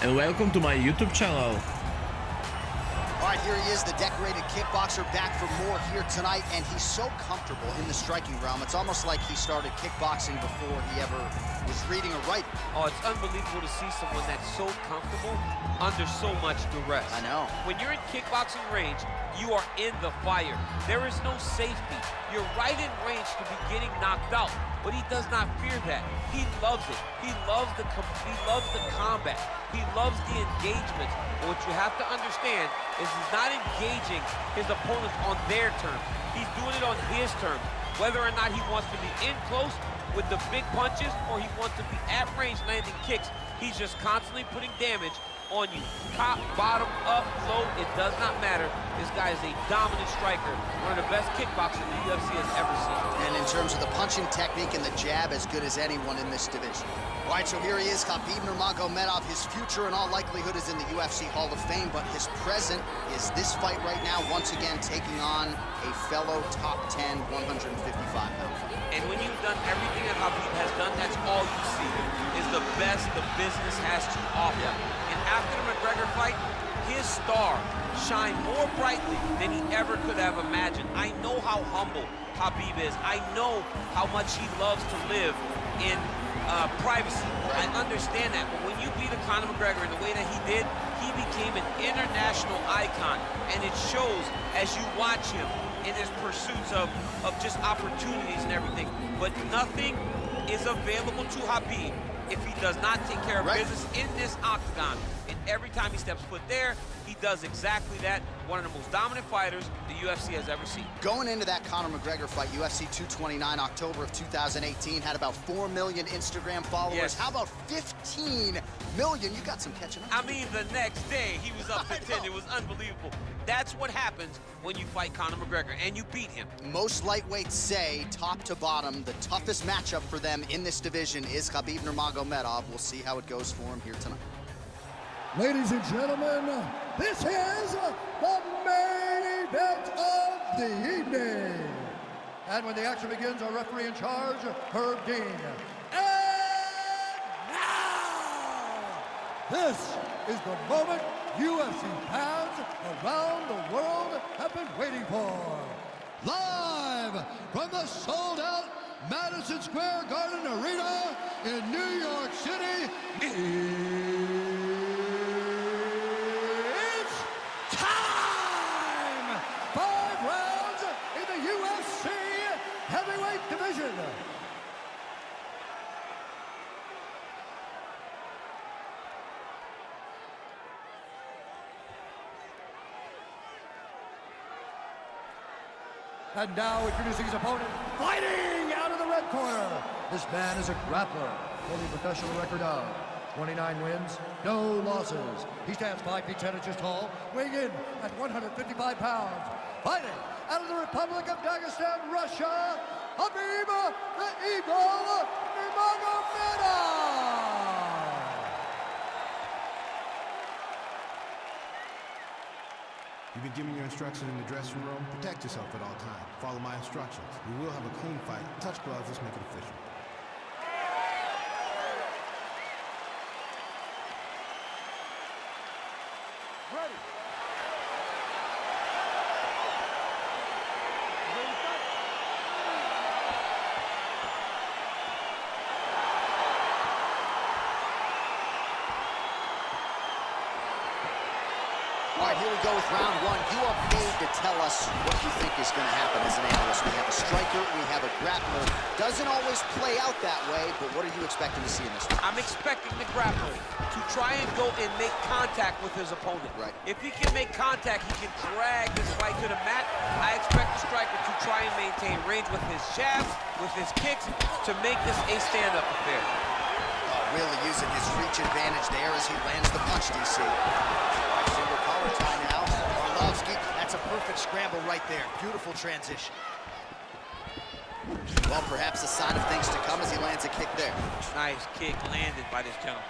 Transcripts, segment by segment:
and welcome to my YouTube channel. All right, here he is, the decorated kickboxer, back for more here tonight, and he's so comfortable in the striking realm. It's almost like he started kickboxing before he ever was reading or writing. Oh, it's unbelievable to see someone that's so comfortable under so much duress. I know. When you're in kickboxing range, you are in the fire. There is no safety. You're right in range to be getting knocked out, but he does not fear that. He loves it. He loves the combat. He loves the engagement. But what you have to understand is he's not engaging his opponents on their terms. He's doing it on his terms. Whether or not he wants to be in close with the big punches or he wants to be at range landing kicks, he's just constantly putting damage on you. Top, bottom, up, low, it does not matter. This guy is a dominant striker, one of the best kickboxers the UFC has ever seen. And in terms of the punching technique and the jab, as good as anyone in this division. All right, so here he is, Khabib Nurmagomedov. His future in all likelihood is in the UFC Hall of Fame, but his present is this fight right now, once again taking on a fellow top 10, 155-pound fighter. And when you've done everything that Khabib has done, that's all you see is the best the business has to offer. And after the McGregor fight, his star shined more brightly than he ever could have imagined. I know how humble Khabib is. I know how much he loves to live in privacy. I understand that, but when you beat a Conor McGregor in the way that he did, he became an international icon, and it shows as you watch him in his pursuits of just opportunities and everything. But nothing is available to Khabib if he does not take care of business in this octagon. And every time he steps foot there, he does exactly that. One of the most dominant fighters the UFC has ever seen. Going into that Conor McGregor fight, UFC 229, October of 2018, had about 4 million Instagram followers. Yes. How about 15 million? You got some catching up. I mean, the next day, he was up to 10. It was unbelievable. That's what happens when you fight Conor McGregor, and you beat him. Most lightweights say, top to bottom, the toughest matchup for them in this division is Khabib Nurmagomedov. We'll see how it goes for him here tonight. Ladies and gentlemen, this is the main event of the evening. And when the action begins, our referee in charge, Herb Dean. And now, this is the moment UFC fans around the world have been waiting for. Live from the sold-out Madison Square Garden Arena in New York City, time! 5 rounds in the UFC heavyweight division. And now introducing his opponent, fighting out of the red corner. This man is a grappler, holding a professional record of 29 wins, no losses. He stands 5 feet 10 inches tall, weighing in at 155 pounds. Fighting out of the Republic of Dagestan, Russia, Khabib the Eagle Nurmagomedov. You've been given your instructions in the dressing room. Protect yourself at all times. Follow my instructions. We will have a clean fight. Touch gloves, let's make it official. Ready. All right, here we go with round one. You are paid to tell us what you think is going to happen as an analyst. We have a striker, we have a grappler. Doesn't always play out that way, but what are you expecting to see in this one? I'm expecting the grappler to try and go and make contact with his opponent. Right. If he can make contact, he can drag this fight to the mat. I expect the striker to try and maintain range with his jabs, with his kicks, to make this a stand-up affair. Really using his reach advantage there as he lands the punch, DC. Single collar tie now. Arlovski, that's a perfect scramble right there. Beautiful transition. Well, perhaps a sign of things to come as he lands a kick there. Nice kick landed by this gentleman.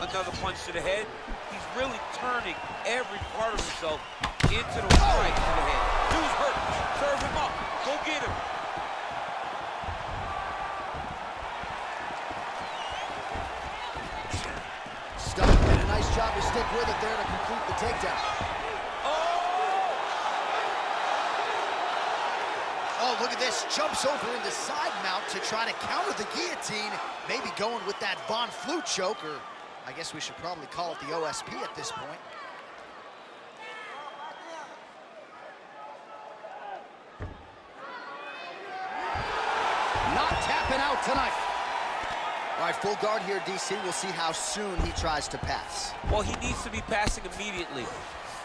Another punch to the head. He's really turning every part of himself into the right to the head. Dude's hurt. Serve him up. Go get him. Nice job to stick with it there to complete the takedown. Oh, look at this. Jumps over into side mount to try to counter the guillotine. Maybe going with that Von Flue choke, or I guess we should probably call it the OSP at this point. Not tapping out tonight. All right, full guard here, DC. We'll see how soon he tries to pass. Well, he needs to be passing immediately.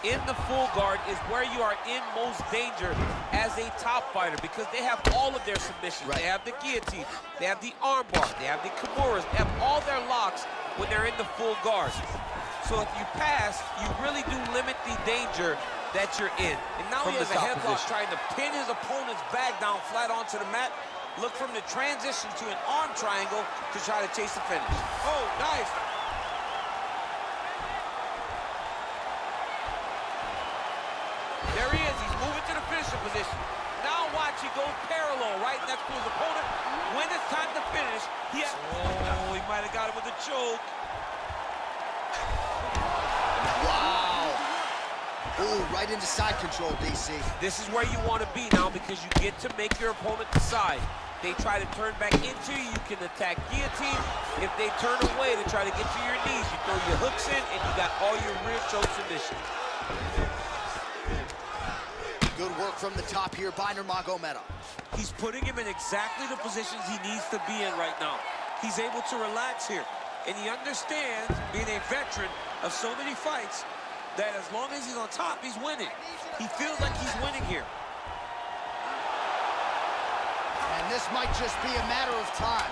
In the full guard is where you are in most danger as a top fighter, because they have all of their submissions. Right. They have the guillotine, they have the armbar, they have the kimuras, they have all their locks when they're in the full guard. So if you pass, you really do limit the danger that you're in. And now he has a headlock trying to pin his opponent's back down flat onto the mat. Look from the transition to an arm triangle to try to chase the finish. Oh, nice. There he is. He's moving to the finishing position. Now watch, he goes parallel right next to his opponent. When it's time to finish, he might have got him with a choke. Wow. Ooh, right into side control, DC. This is where you want to be now, because you get to make your opponent decide. They try to turn back into you, you can attack guillotine. If they turn away to try to get to your knees, you throw your hooks in, and you got all your rear choke submissions. Good work from the top here by Nurmagomedov. He's putting him in exactly the positions he needs to be in right now. He's able to relax here. And he understands, being a veteran of so many fights, that as long as he's on top, he's winning. He feels like he's winning here. And this might just be a matter of time.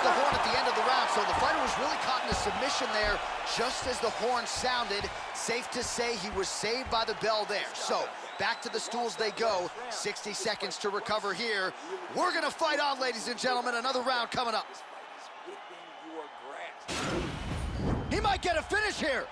The horn at the end of the round, so the fighter was really caught in a submission there just as the horn sounded. Safe to say he was saved by the bell there. So back to the stools they go. 60 seconds to recover here. We're gonna fight on, ladies and gentlemen. Another round coming up. He might get a finish here.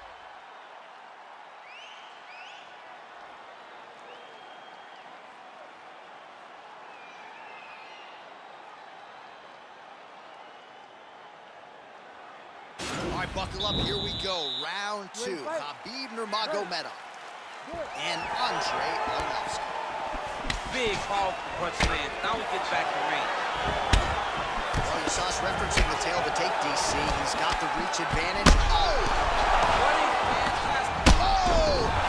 All right, buckle up, here we go. Round two, Khabib Nurmagomedov and Andrei Arlovski. Big, powerful punch land. Now he gets back to the ring. Well, you saw us referencing the tail of the tape, DC. He's got the reach advantage. Oh! What a fantastic... Oh!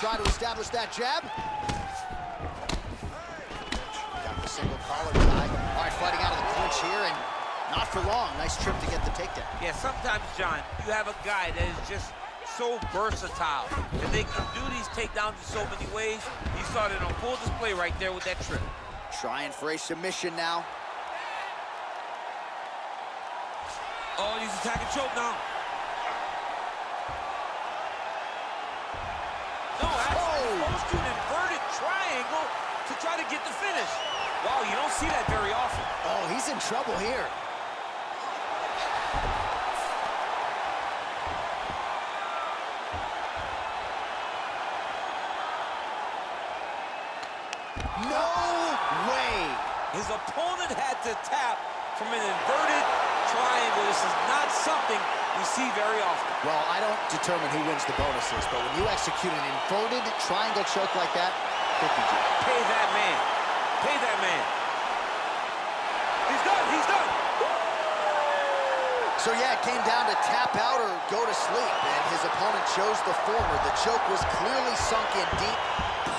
Try to establish that jab. Got the single collar tie. All right, fighting out of the clinch here, and not for long. Nice trip to get the takedown. Yeah, sometimes, John, you have a guy that is just so versatile, and they can do these takedowns in so many ways. You saw it on full display right there with that trip. Trying for a submission now. Oh, he's attacking choke now. No, actually, goes to an inverted triangle to try to get the finish. Wow, you don't see that very often. Oh, he's in trouble here. No way. His opponent had to tap from an inverted triangle. This is not something we see very often. Well, I don't determine who wins the bonuses, but when you execute an inverted triangle choke like that, 50 G. Pay that man. Pay that man. He's done. He's done. So, yeah, it came down to tap out or go to sleep, and his opponent chose the former. The choke was clearly sunk in deep.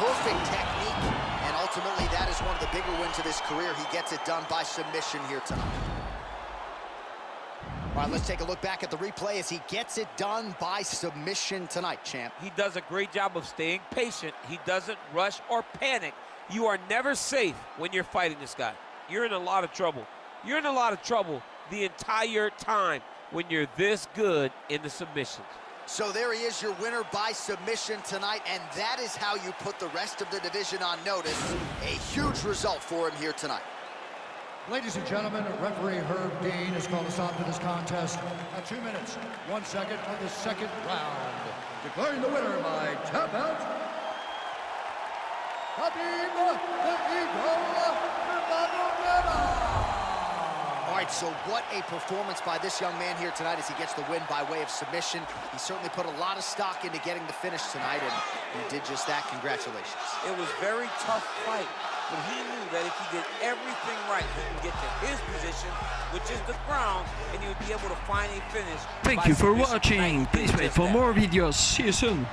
Perfect technique, and ultimately that is one of the bigger wins of his career. He gets it done by submission here tonight. All right, let's take a look back at the replay as he gets it done by submission tonight, champ. He does a great job of staying patient. He doesn't rush or panic. You are never safe when you're fighting this guy. You're in a lot of trouble. You're in a lot of trouble the entire time when you're this good in the submissions. So there he is, your winner by submission tonight, and that is how you put the rest of the division on notice. A huge result for him here tonight. Ladies and gentlemen, referee Herb Dean has called a stop to this contest at 2 minutes, 1 second of the second round. Declaring the winner by tap out, Khabib the Eagle Nurmagomedov. All right, so what a performance by this young man here tonight as he gets the win by way of submission. He certainly put a lot of stock into getting the finish tonight, and he did just that. Congratulations. It was a very tough fight, but he knew that if he did everything right, he can get to his position, which is the ground, and he would be able to find a finish. Thank you for watching. Please wait for more videos. See you soon.